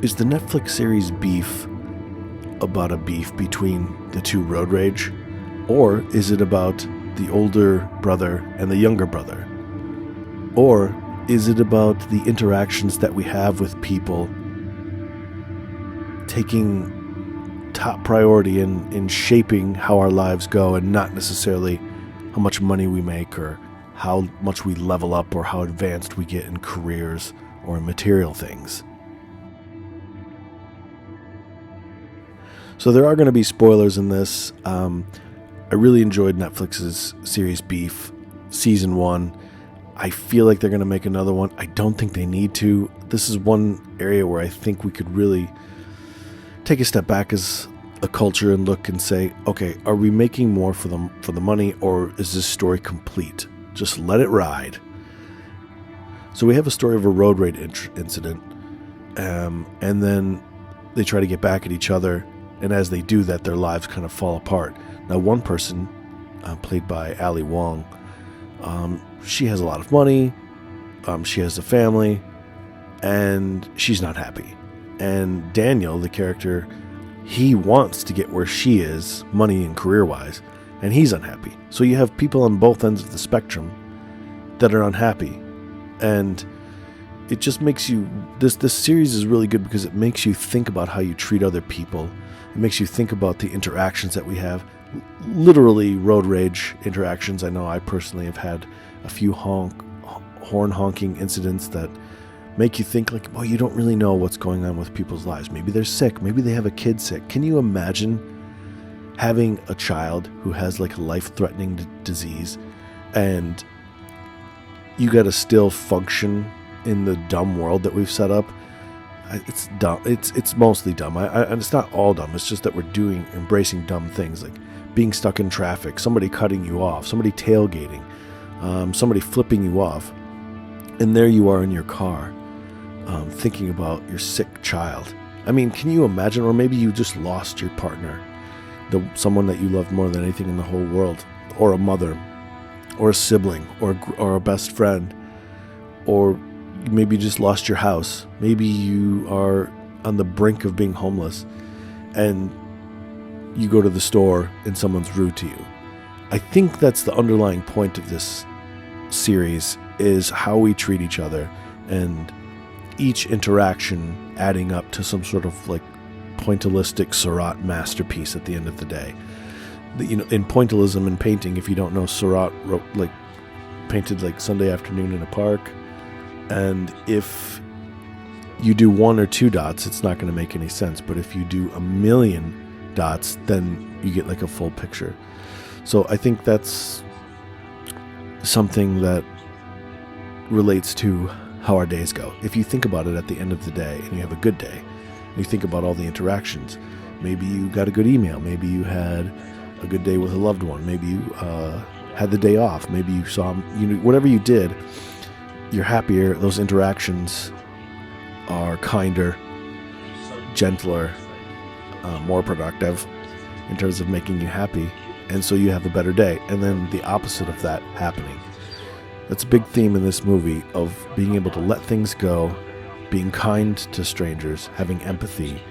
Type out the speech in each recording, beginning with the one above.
is the Netflix series Beef about a beef between the two road rage? Or is it about the older brother and the younger brother? Or is it about the interactions that we have with people taking top priority in shaping how our lives go, and not necessarily how much money we make or how much we level up or how advanced we get in careers or in material things? So there are going to be spoilers in this. I really enjoyed Netflix's series Beef, season 1. I feel like they're going to make another one. I don't think they need to. This is one area where I think we could really take a step back as a culture and look and say, okay, are we making more for the money, or is this story complete? Just let it ride. So we have a story of a road rage incident, and then they try to get back at each other, and as they do that, their lives kind of fall apart. Now, one person, played by Ali Wong, she has a lot of money, she has a family, and she's not happy. And Daniel, the character, he wants to get where she is, money and career-wise, and he's unhappy. So you have people on both ends of the spectrum that are unhappy. And it just makes you... This series is really good because it makes you think about how you treat other people. It makes you think about the interactions that we have. Literally road rage interactions. I know I personally have had a few horn honking incidents that make you think like, well, you don't really know what's going on with people's lives. Maybe they're sick. Maybe they have a kid sick. Can you imagine having a child who has like a life-threatening disease, and you got to still function in the dumb world that we've set up? It's dumb. It's mostly dumb. And it's not all dumb. It's just that we're embracing dumb things, like being stuck in traffic, somebody cutting you off, somebody tailgating, somebody flipping you off, and there you are in your car, thinking about your sick child. I mean, can you imagine? Or maybe you just lost your partner, someone that you loved more than anything in the whole world, or a mother, or a sibling, or a best friend, or maybe you just lost your house. Maybe you are on the brink of being homeless, and you go to the store and someone's rude to you. I think that's the underlying point of this series, is how we treat each other, and each interaction adding up to some sort of like pointillistic Seurat masterpiece at the end of the day. In pointillism and painting, if you don't know, Seurat painted like Sunday Afternoon in a Park, and if you do 1 or 2 dots, it's not going to make any sense. But if you do 1,000,000 dots, then you get like a full picture. So I think that's something that relates to how our days go. If you think about it at the end of the day and you have a good day, and you think about all the interactions, maybe you got a good email, maybe you had a good day with a loved one, maybe you had the day off, maybe you saw, whatever you did, you're happier. Those interactions are kinder, gentler, more productive in terms of making you happy, and so you have a better day. And then the opposite of that happening. That's a big theme in this movie, of being able to let things go, being kind to strangers, having empathy,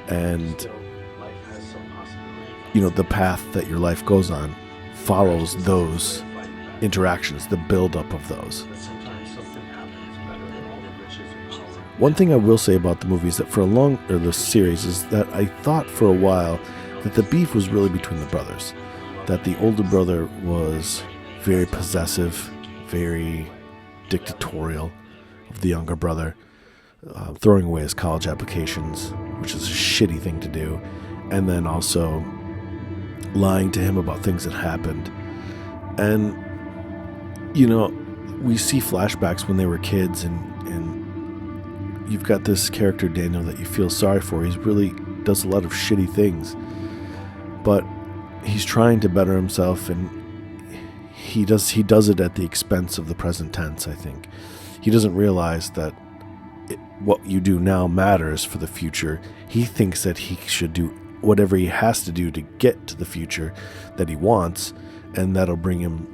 and the path that your life goes on follows those interactions, the build-up of those. One thing I will say about the movie is that the series is that I thought for a while that the beef was really between the brothers, that the older brother was very possessive, very dictatorial of the younger brother, throwing away his college applications, which is a shitty thing to do, and then also lying to him about things that happened. And we see flashbacks when they were kids, and you've got this character, Daniel, that you feel sorry for. He really does a lot of shitty things, but he's trying to better himself, and he does it at the expense of the present tense, I think. He doesn't realize that what you do now matters for the future. He thinks that he should do whatever he has to do to get to the future that he wants, and that'll bring him,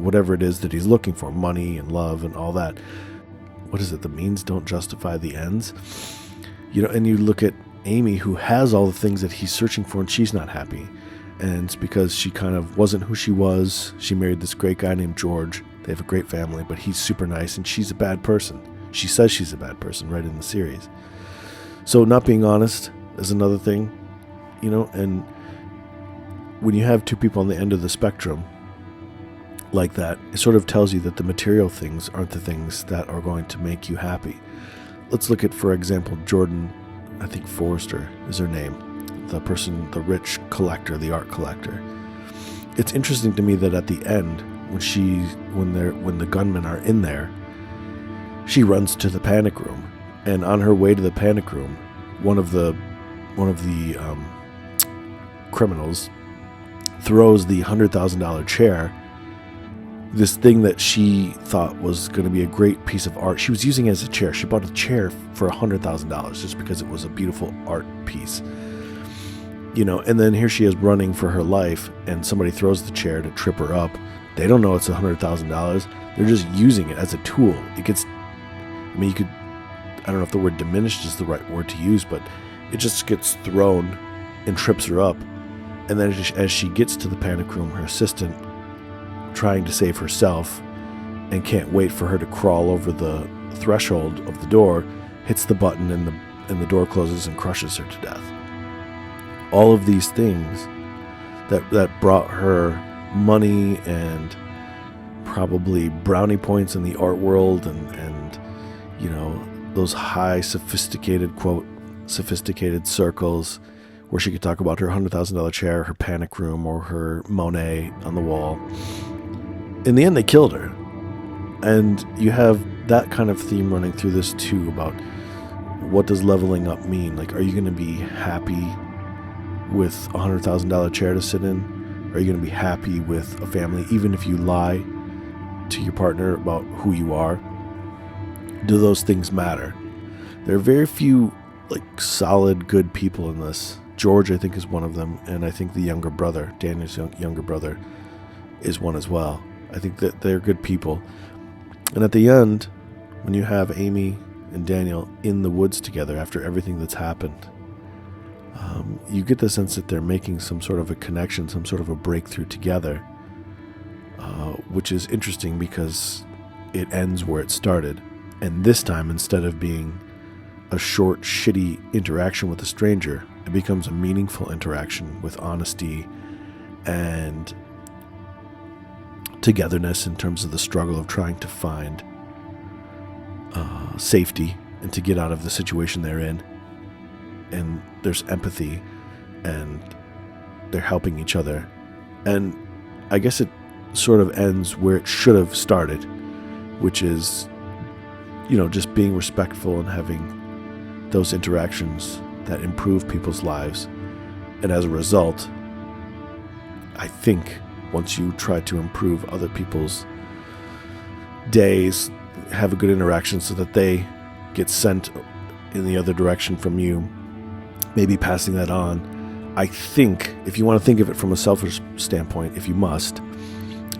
whatever it is that he's looking for, money and love and all that. what is it? The means don't justify the ends. And you look at Amy, who has all the things that he's searching for, and she's not happy. And it's because she kind of wasn't who she was. She married this great guy named George. They have a great family, but he's super nice, and she's a bad person. She says she's a bad person right in the series. So not being honest is another thing, and when you have two people on the end of the spectrum like that, it sort of tells you that the material things aren't the things that are going to make you happy. Let's look at, for example, Jordan, I think Forrester is her name, the rich collector, the art collector. It's interesting to me that at the end, when the gunmen are in there, she runs to the panic room, and on her way to the panic room, one of the criminals throws the $100,000 chair, this thing that she thought was going to be a great piece of art. She was using it as a chair. She bought a chair for $100,000 just because it was a beautiful art piece. And then here she is running for her life, and somebody throws the chair to trip her up. They don't know it's $100,000. They're just using it as a tool. I don't know if the word diminished is the right word to use, but it just gets thrown and trips her up. And then as she gets to the panic room, her assistant, trying to save herself and can't wait for her to crawl over the threshold of the door, hits the button, and the door closes and crushes her to death. All of these things that brought her money and probably brownie points in the art world and those high sophisticated circles where she could talk about her $100,000 chair, her panic room, or her Monet on the wall. In the end, they killed her. And you have that kind of theme running through this too, about what does leveling up mean? Like, are you going to be happy with a $100,000 chair to sit in? Are you going to be happy with a family, even if you lie to your partner about who you are? Do those things matter? There are very few solid, good people in this. George, I think, is one of them, and I think the younger brother, Daniel's younger brother, is one as well. I think that they're good people. And at the end, when you have Amy and Daniel in the woods together after everything that's happened, you get the sense that they're making some sort of a connection, some sort of a breakthrough together, which is interesting because it ends where it started. And this time, instead of being a short, shitty interaction with a stranger, it becomes a meaningful interaction with honesty and togetherness in terms of the struggle of trying to find safety and to get out of the situation they're in. And there's empathy, and they're helping each other. And I guess it sort of ends where it should have started, which is, just being respectful and having those interactions that improve people's lives. And as a result, I think once you try to improve other people's days, have a good interaction so that they get sent in the other direction from you, maybe passing that on. I think, if you want to think of it from a selfish standpoint, if you must,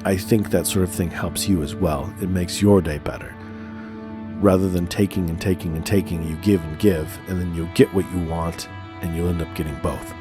I think that sort of thing helps you as well. It makes your day better. Rather than taking and taking and taking, you give and give, and then you'll get what you want, and you'll end up getting both.